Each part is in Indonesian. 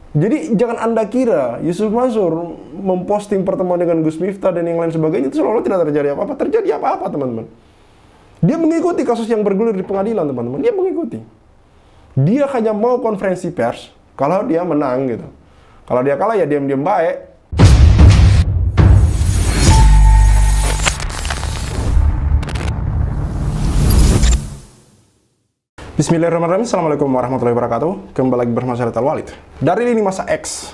Jadi jangan Anda kira Yusuf Mansur memposting pertemuan dengan Gus Miftah dan yang lain sebagainya itu seolah-olah tidak terjadi apa-apa. Terjadi apa-apa, teman-teman. Dia mengikuti kasus yang bergulir di pengadilan, teman-teman. Dia mengikuti. Dia hanya mau konferensi pers kalau dia menang gitu. Kalau dia kalah ya diam-diam baik. Bismillahirrahmanirrahim. Assalamualaikum warahmatullahi wabarakatuh. Kembali lagi bersama saya Walid. Dari lini masa X,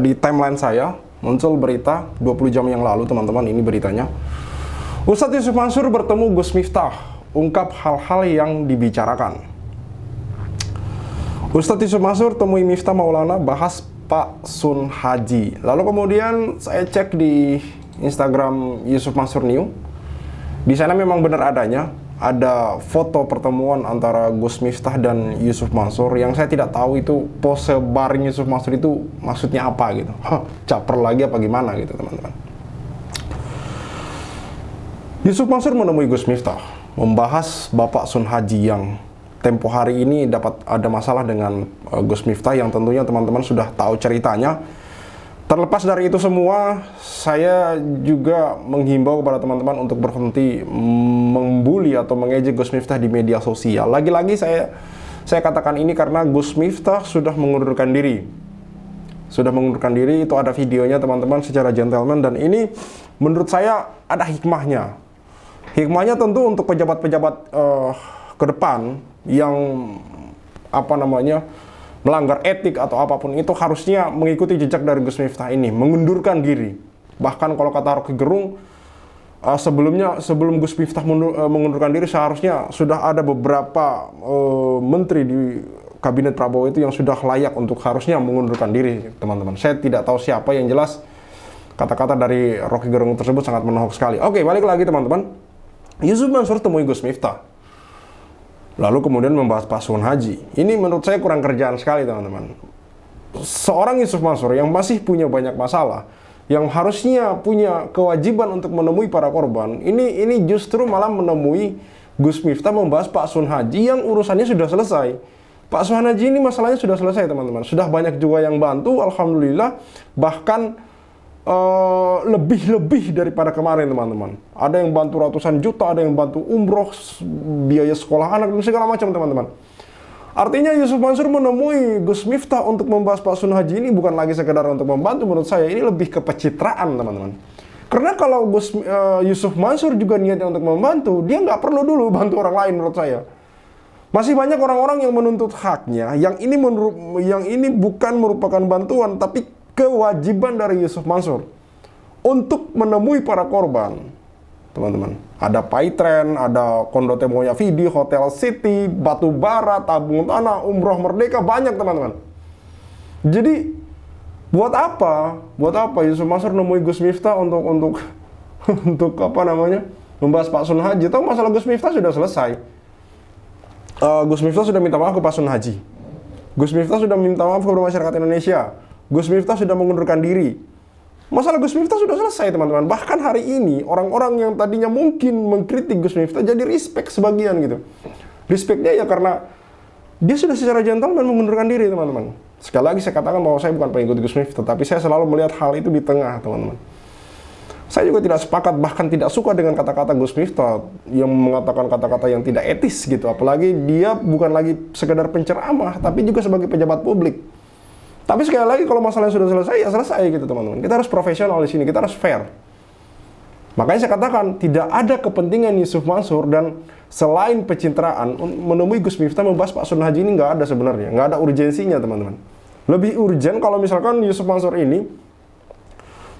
di timeline saya muncul berita 20 jam yang lalu, teman-teman. Ini beritanya. Ustadz Yusuf Mansur bertemu Gus Miftah, ungkap hal-hal yang dibicarakan. Ustadz Yusuf Mansur temui Miftah Maulana, bahas Pak Sun Haji. Lalu kemudian saya cek di Instagram Yusuf Mansur New. Di sana memang benar adanya. Ada foto pertemuan antara Gus Miftah dan Yusuf Mansur yang saya tidak tahu itu pose bareng Yusuf Mansur itu maksudnya apa gitu. Caper lagi apa gimana gitu, teman-teman. Yusuf Mansur menemui Gus Miftah, membahas Bapak Sun Haji yang tempo hari ini dapat ada masalah dengan Gus Miftah yang tentunya teman-teman sudah tahu ceritanya. Terlepas dari itu semua, saya juga menghimbau kepada teman-teman untuk berhenti membuli atau mengejek Gus Miftah di media sosial. Lagi-lagi saya katakan ini karena Gus Miftah sudah mengundurkan diri. Sudah mengundurkan diri, itu ada videonya teman-teman secara gentleman, dan ini menurut saya ada hikmahnya. Hikmahnya tentu untuk pejabat-pejabat ke depan yang melanggar etik atau apapun itu harusnya mengikuti jejak dari Gus Miftah ini, mengundurkan diri. Bahkan kalau kata Rocky Gerung, sebelum Gus Miftah mengundurkan diri seharusnya sudah ada beberapa menteri di kabinet Prabowo itu yang sudah layak untuk harusnya mengundurkan diri, teman-teman. Saya tidak tahu siapa, yang jelas kata-kata dari Rocky Gerung tersebut sangat menohok sekali. Oke, balik lagi teman-teman. Yusuf Mansur temui Gus Miftah, lalu kemudian membahas Pak Sun Haji. Ini menurut saya kurang kerjaan sekali, teman-teman. Seorang Yusuf Mansur yang masih punya banyak masalah, yang harusnya punya kewajiban untuk menemui para korban, ini justru malah menemui Gus Miftah membahas Pak Sun Haji yang urusannya sudah selesai. Pak Sun Haji ini masalahnya sudah selesai, teman-teman. Sudah banyak juga yang bantu, alhamdulillah. Bahkan lebih daripada kemarin, teman-teman. Ada yang bantu ratusan juta, ada yang bantu umroh, biaya sekolah anak, dan segala macam, teman-teman. Artinya Yusuf Mansur menemui Gus Miftah untuk membahas Pak Sun Haji ini bukan lagi sekedar untuk membantu. Menurut saya ini lebih ke pencitraan, teman-teman. Karena kalau Yusuf Mansur juga niatnya untuk membantu, dia nggak perlu dulu bantu orang lain, menurut saya. Masih banyak orang-orang yang menuntut haknya, yang ini bukan merupakan bantuan, tapi kewajiban dari Yusuf Mansur untuk menemui para korban, teman-teman. Ada Paitren, ada Kondote Moya Vidi, Hotel City, Batu Bara, Tabung Tanah, Umroh Merdeka, banyak, teman-teman. Jadi buat apa Yusuf Mansur nemui Gus Miftah untuk membahas Pak Sun Haji? Tahu masalah Gus Miftah sudah selesai. Gus Miftah sudah minta maaf ke Pak Sun Haji. Gus Miftah sudah minta maaf kepada masyarakat Indonesia. Gus Miftah sudah mengundurkan diri. Masalah Gus Miftah sudah selesai, teman-teman. Bahkan hari ini orang-orang yang tadinya mungkin mengkritik Gus Miftah jadi respect sebagian gitu. Respectnya ya karena dia sudah secara gentleman mengundurkan diri, teman-teman. Sekali lagi saya katakan bahwa saya bukan pengikut Gus Miftah, tapi saya selalu melihat hal itu di tengah, teman-teman. Saya juga tidak sepakat, bahkan tidak suka dengan kata-kata Gus Miftah yang mengatakan kata-kata yang tidak etis gitu. Apalagi dia bukan lagi sekedar penceramah, tapi juga sebagai pejabat publik. Tapi sekali lagi kalau masalahnya sudah selesai, ya selesai gitu, teman-teman. Kita harus profesional di sini, kita harus fair. Makanya saya katakan tidak ada kepentingan Yusuf Mansur dan selain pencitraan menemui Gus Miftah membahas Pak Sun Haji ini nggak ada sebenarnya, nggak ada urgensinya, teman-teman. Lebih urgen kalau misalkan Yusuf Mansur ini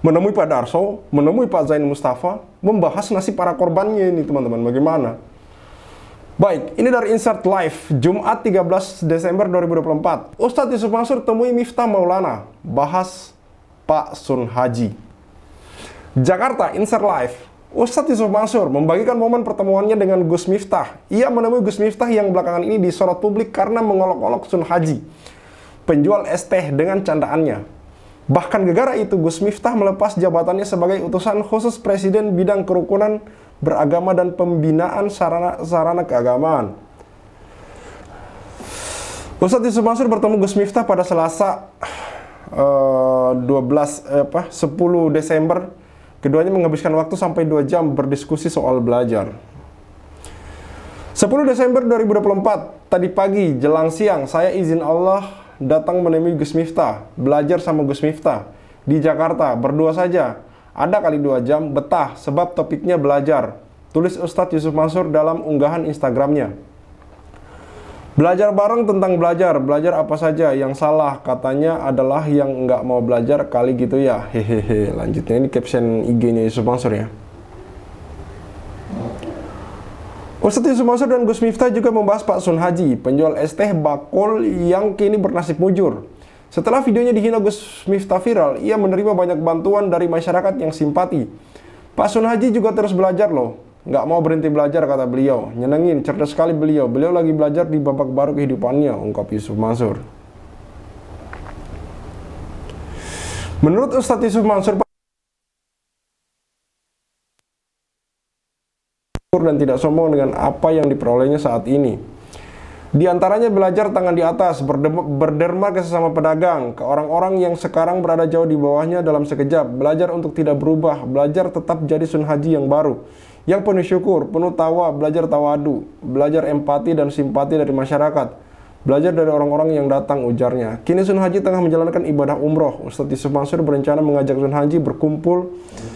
menemui Pak Darso, menemui Pak Zain Mustafa, membahas nasib para korbannya ini, teman-teman. Bagaimana? Baik, ini dari Insert Live, Jumat 13 Desember 2024. Ustadz Yusuf Mansur temui Miftah Maulana, bahas Pak Sun Haji. Jakarta, Insert Live. Ustadz Yusuf Mansur membagikan momen pertemuannya dengan Gus Miftah. Ia menemui Gus Miftah yang belakangan ini disorot publik karena mengolok-olok Sun Haji, penjual es teh dengan candaannya. Bahkan gegara itu, Gus Miftah melepas jabatannya sebagai utusan khusus Presiden bidang kerukunan beragama dan pembinaan sarana keagamaan. Ustadz Yusuf Mansur bertemu Gus Miftah pada Selasa 10 Desember. Keduanya menghabiskan waktu sampai 2 jam berdiskusi soal belajar. 10 Desember 2024, tadi pagi jelang siang saya izin Allah datang menemui Gus Miftah, belajar sama Gus Miftah di Jakarta, berdua saja. Ada kali 2 jam, betah sebab topiknya belajar. Tulis Ustadz Yusuf Mansur dalam unggahan Instagramnya. Belajar bareng tentang belajar apa saja, yang salah katanya adalah yang nggak mau belajar kali gitu ya, hehehe. Lanjutnya ini caption IG-nya Yusuf Mansur ya. Ustadz Yusuf Mansur dan Gus Miftah juga membahas Pak Sun Haji, penjual es teh bakul yang kini bernasib mujur. Setelah videonya dihina Gus Miftah viral, ia menerima banyak bantuan dari masyarakat yang simpati. Pak Sun Haji juga terus belajar loh. Nggak mau berhenti belajar, kata beliau. Nyenengin, cerdas sekali beliau. Beliau lagi belajar di babak baru kehidupannya, ungkap Yusuf Mansur. Menurut Ustadz Yusuf Mansur dan tidak sombong dengan apa yang diperolehnya saat ini. Di antaranya belajar tangan di atas, berderma ke sesama pedagang, ke orang-orang yang sekarang berada jauh di bawahnya dalam sekejap, belajar untuk tidak berubah, belajar tetap jadi Sun Haji yang baru, yang penuh syukur, penuh tawa, belajar tawadu, belajar empati dan simpati dari masyarakat, belajar dari orang-orang yang datang, ujarnya. Kini Sun Haji tengah menjalankan ibadah umroh. Ustadz Yusuf Mansur berencana mengajak Sun Haji berkumpul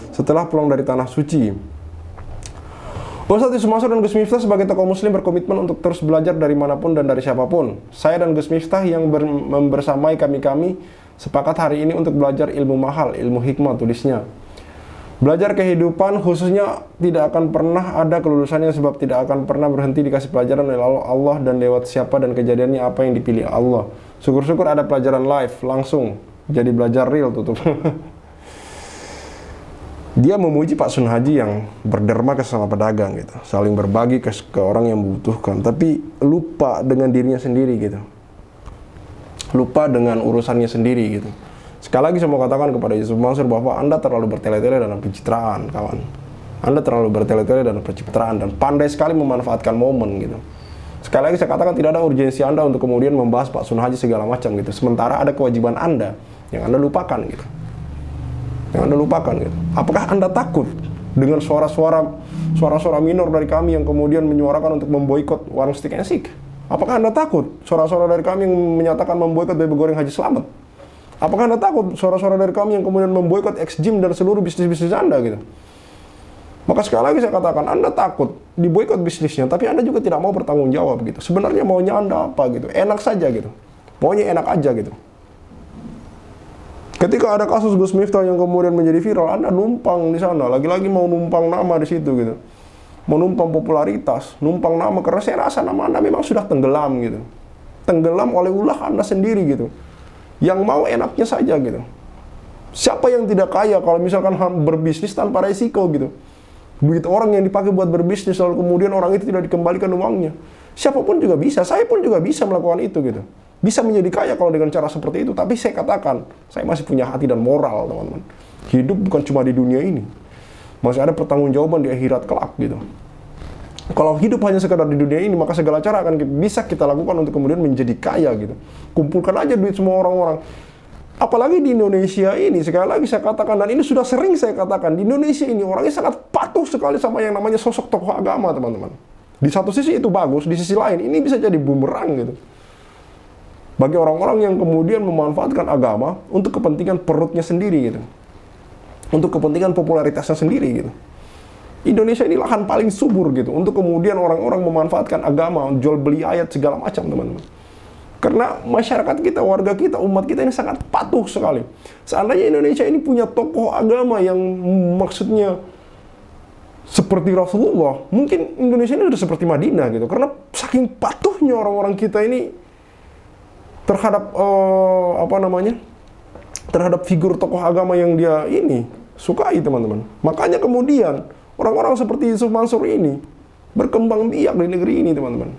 setelah pulang dari Tanah Suci. Ustadz Yusuf Mansur dan Gus Miftah sebagai tokoh muslim berkomitmen untuk terus belajar dari manapun dan dari siapapun. Saya dan Gus Miftah yang membersamai kami sepakat hari ini untuk belajar ilmu mahal, ilmu hikmah, tulisnya. Belajar kehidupan khususnya tidak akan pernah ada kelulusannya sebab tidak akan pernah berhenti dikasih pelajaran oleh Allah dan lewat siapa dan kejadiannya apa yang dipilih Allah. Syukur-syukur ada pelajaran live langsung, jadi belajar real tutup. Dia memuji Pak Sun Haji yang berderma ke sesama pedagang gitu, saling berbagi ke orang yang membutuhkan, tapi lupa dengan dirinya sendiri gitu, lupa dengan urusannya sendiri gitu. Sekali lagi saya mau katakan kepada Yusuf Mansur bahwa Anda terlalu bertele-tele dalam pencitraan, kawan. Anda terlalu bertele-tele dalam pencitraan dan pandai sekali memanfaatkan momen gitu. Sekali lagi saya katakan tidak ada urgensi Anda untuk kemudian membahas Pak Sun Haji segala macam gitu. Sementara ada kewajiban Anda yang Anda lupakan gitu. Yang Anda lupakan gitu. Apakah Anda takut dengan suara-suara minor dari kami yang kemudian menyuarakan untuk memboikot warung Steak and Shake? Apakah Anda takut suara-suara dari kami yang menyatakan memboikot bebek goreng Haji Slamet? Apakah Anda takut suara-suara dari kami yang kemudian memboikot ex-gym dan seluruh bisnis-bisnis Anda gitu? Maka sekali lagi saya katakan, Anda takut diboikot bisnisnya, tapi Anda juga tidak mau bertanggung jawab gitu. Sebenarnya maunya Anda apa gitu? Enak saja gitu. Maunya enak aja gitu. Ketika ada kasus Gus Miftah yang kemudian menjadi viral, Anda numpang di sana, lagi-lagi mau numpang nama di situ gitu, mau numpang popularitas, numpang nama, karena saya rasa nama Anda memang sudah tenggelam gitu, tenggelam oleh ulah Anda sendiri gitu, yang mau enaknya saja gitu. Siapa yang tidak kaya kalau misalkan berbisnis tanpa resiko gitu, duit orang yang dipakai buat berbisnis lalu kemudian orang itu tidak dikembalikan uangnya. Siapapun juga bisa, saya pun juga bisa melakukan itu gitu. Bisa menjadi kaya kalau dengan cara seperti itu. Tapi saya katakan, saya masih punya hati dan moral, teman-teman. Hidup bukan cuma di dunia ini. Masih ada pertanggungjawaban di akhirat kelak gitu. Kalau hidup hanya sekadar di dunia ini, maka segala cara akan bisa kita lakukan untuk kemudian menjadi kaya gitu. Kumpulkan aja duit semua orang-orang. Apalagi di Indonesia ini, sekali lagi saya katakan, dan ini sudah sering saya katakan, di Indonesia ini orangnya sangat patuh sekali sama yang namanya sosok tokoh agama, teman-teman. Di satu sisi itu bagus, di sisi lain ini bisa jadi bumerang gitu. Bagi orang-orang yang kemudian memanfaatkan agama untuk kepentingan perutnya sendiri gitu. Untuk kepentingan popularitasnya sendiri gitu. Indonesia ini lahan paling subur gitu. Untuk kemudian orang-orang memanfaatkan agama, jual beli ayat segala macam, teman-teman. Karena masyarakat kita, warga kita, umat kita ini sangat patuh sekali. Seandainya Indonesia ini punya tokoh agama yang maksudnya seperti Rasulullah, mungkin Indonesia ini sudah seperti Madinah gitu. Karena saking patuhnya orang-orang kita ini terhadap terhadap figur tokoh agama yang dia ini sukai, teman-teman. Makanya kemudian orang-orang seperti Yusuf Mansur ini berkembang biak di negeri ini, teman-teman.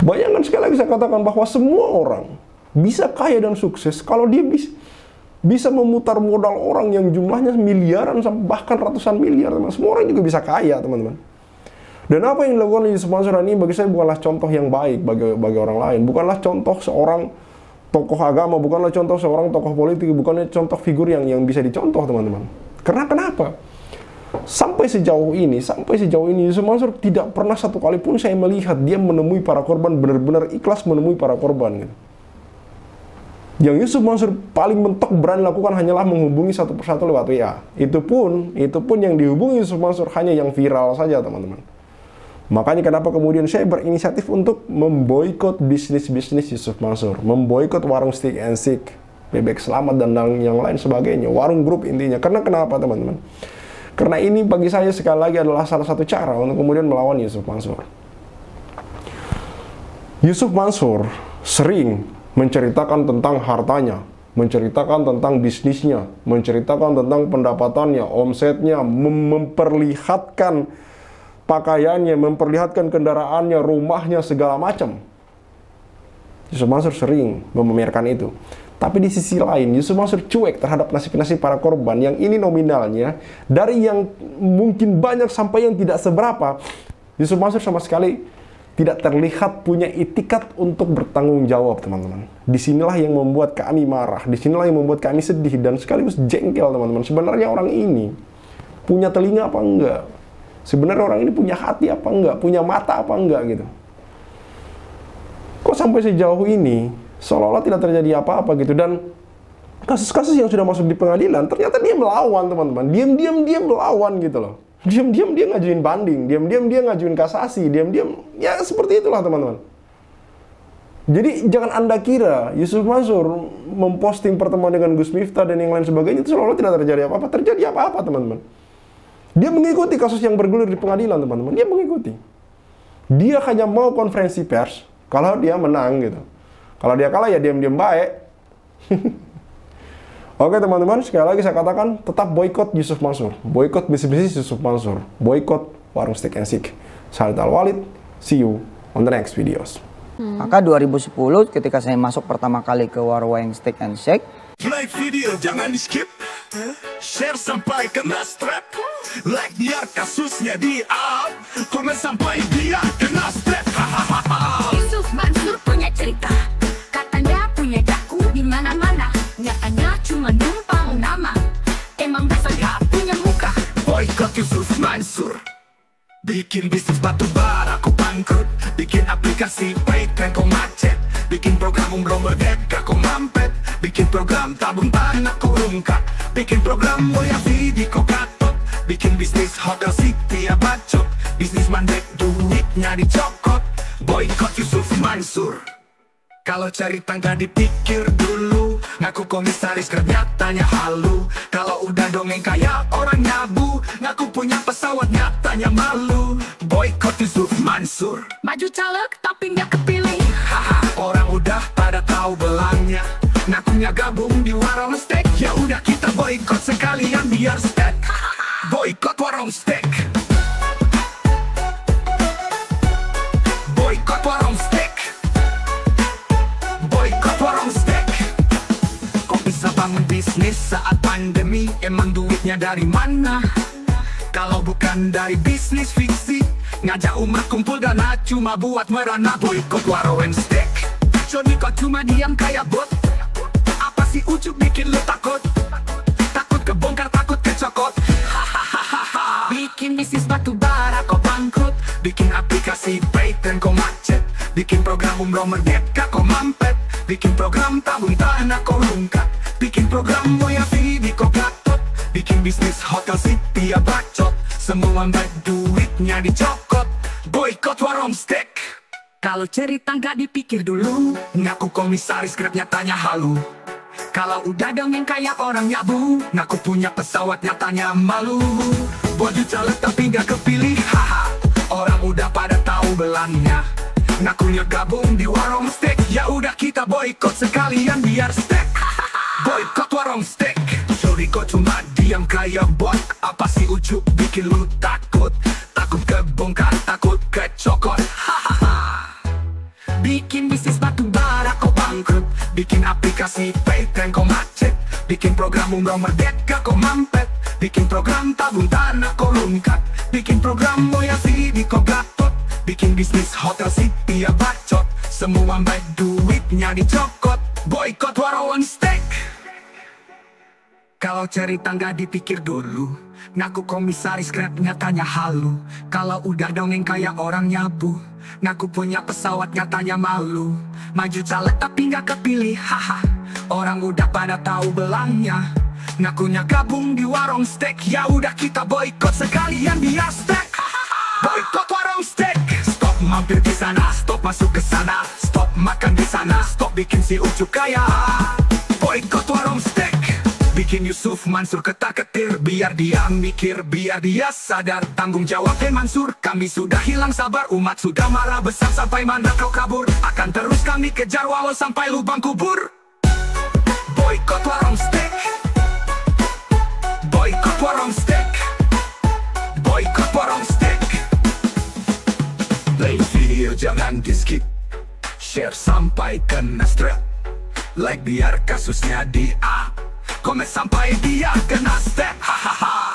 Bayangkan, sekali lagi saya katakan bahwa semua orang bisa kaya dan sukses kalau dia bisa memutar modal orang yang jumlahnya miliaran bahkan ratusan miliar, teman. Semua orang juga bisa kaya, teman-teman. Dan apa yang dilakukan Yusuf Mansur ini bagi saya bukanlah contoh yang baik bagi orang lain, bukanlah contoh seorang tokoh agama, bukanlah contoh seorang tokoh politik, bukanlah contoh figur yang bisa dicontoh, teman-teman. Karena kenapa? Sampai sejauh ini Yusuf Mansur tidak pernah satu kali pun saya melihat dia menemui para korban, benar-benar ikhlas menemui para korban gitu. Yang Yusuf Mansur paling mentok berani lakukan hanyalah menghubungi satu persatu lewat WA. Itu pun yang dihubungi Yusuf Mansur hanya yang viral saja, teman-teman. Makanya kenapa kemudian saya berinisiatif untuk memboikot bisnis-bisnis Yusuf Mansur, memboikot warung Stick and Shake, Bebek Selamat dan yang lain sebagainya, warung grup intinya. Karena kenapa, teman-teman? Karena ini bagi saya sekali lagi adalah salah satu cara untuk kemudian melawan Yusuf Mansur. Yusuf Mansur sering menceritakan tentang hartanya, menceritakan tentang bisnisnya, menceritakan tentang pendapatannya, omsetnya, memperlihatkan pakaiannya, memperlihatkan kendaraannya, rumahnya, segala macam. Yusuf Mansur sering memamerkan itu. Tapi di sisi lain, Yusuf Mansur cuek terhadap nasib-nasib para korban yang ini nominalnya, dari yang mungkin banyak sampai yang tidak seberapa, Yusuf Mansur sama sekali tidak terlihat punya itikat untuk bertanggung jawab, teman-teman. Disinilah yang membuat kami marah, disinilah yang membuat kami sedih dan sekaligus jengkel, teman-teman. Sebenarnya orang ini punya telinga apa enggak? Sebenarnya orang ini punya hati apa enggak? Punya mata apa enggak gitu? Kok sampai sejauh ini seolah-olah tidak terjadi apa-apa gitu? Dan kasus-kasus yang sudah masuk di pengadilan ternyata dia melawan, teman-teman. Diam-diam dia melawan gitu loh. Diam-diam dia ngajuin banding, diam-diam dia ngajuin kasasi, diam-diam ya seperti itulah, teman-teman. Jadi jangan Anda kira Yusuf Mansur memposting pertemuan dengan Gus Miftah dan yang lain sebagainya itu seolah-olah tidak terjadi apa-apa. Terjadi apa-apa, teman-teman. Dia mengikuti kasus yang bergulir di pengadilan, teman-teman. Dia mengikuti. Dia hanya mau konferensi pers kalau dia menang gitu. Kalau dia kalah ya diam-diam baik. Oke, teman-teman, sekali lagi saya katakan tetap boykot Yusuf Mansur. Boykot bisnis Yusuf Mansur. Boykot warung Stick and Shake. Khalid Al-Walid, see you on the next videos. Maka 2010 ketika saya masuk pertama kali ke warung Stick and Shake, like video jangan di skip, share sampai kena strap, like biar kasusnya di up, komen sampai dia kena strap. Yusuf Mansur punya cerita, katanya punya jaku di mana-mana, nyatanya cuma numpang nama, emang dasar gak punya muka. Boykot Yusuf Mansur, bikin bisnis batu bara kau bangkrut, bikin aplikasi Paytm kau macet, bikin program umroh merdeka kau mampet, bikin program tabung tanah kau rungkat, bikin program Moya Vidi kau katot, bikin bisnis hotel city ya bacot, bisnis mandek duitnya dicokot. Boykot Yusuf Mansur. Kalau cari tangga dipikir dulu, ngaku komisaris nyatanya halu. Kalau udah dongeng kayak orang nyabu, ngaku punya pesawat nyatanya malu. Boykot Yusuf Mansur. Maju caleg tapi nggak kepilih. Haha, orang udah pada tahu belangnya, ngakunya gabung di warung steak. Ya udah kita boykot sekalian biar steak. Boykot warung steak. Boykot warung steak. Boykot warung steak. Kok bisa bangun bisnis saat pandemi? Emang duitnya dari mana? Kalau bukan dari bisnis fiksi, ngajak umat kumpul dana cuma buat merana. Boykot warung steak. Johnny kok cuma diam kayak bot? Apa sih ujuk bikin lu takut? Takut kebongkar, takut kecokot. Hahaha. Bikin bisnis batu bara kok bangkrut, Bikin aplikasi Paytm kau macet, bikin program umroh merdeka kau mampet, bikin program tabung tanah kau rungkat, bikin program Moya Vidi kau gatot, bikin bisnis hotel city ya bacot, semua mbak duitnya dicokot. Boykot warung steak. kalau cerita nggak dipikir dulu, Ngaku komisaris Grab nyatanya halu. Kalau udah dongeng kayak orang nyabu, ngaku punya pesawat nyatanya malu. Baju caleg tapi nggak kepilih, haha. Orang udah pada tahu belangnya, ngakunya gabung di warung steak. Ya udah kita boykot sekalian biar steak. Boykot warung steak. Sorry kok cuma diam kayak bot? Apa sih ujuk bikin lu takut? Takut kebongkar, takut kecokot. Bikin bisnis batu bara kau bangkrut, bikin aplikasi Paytm kau macet, bikin program umroh merdeka kau mampet, Bikin program tabung tanah kau lungkat. Bikin program moyasi di kau gatot. Bikin bisnis hotel city ya bacot. Semua baik duitnya dicokot. Boykot warung steak. Kalau cerita nggak dipikir dulu, ngaku komisaris grab nyatanya halu. Kalau udah dongeng kayak orang nyabu, ngaku punya pesawat nyatanya malu. Maju caleg tapi nggak kepilih, haha. Orang udah pada tahu belangnya. Ngakunya gabung di warung steak, ya udah kita boykot sekalian di steak. Boykot warung steak. Stop mampir di sana, stop masuk ke sana, stop makan di sana, stop bikin si Ucup kaya. Boykot warung steak. Bikin Yusuf Mansur ketar-ketir, biar dia mikir, biar dia sadar. Tanggung jawab Mansur, kami sudah hilang sabar. Umat sudah marah besar sampai mana kau kabur. Akan terus kami kejar walau sampai lubang kubur. Boykot warung steak. Boykot warung steak. Boykot warung steak. Play video jangan di skip, share sampai kena strap. Like biar kasusnya di up, komen sampai dia kena step, hahaha.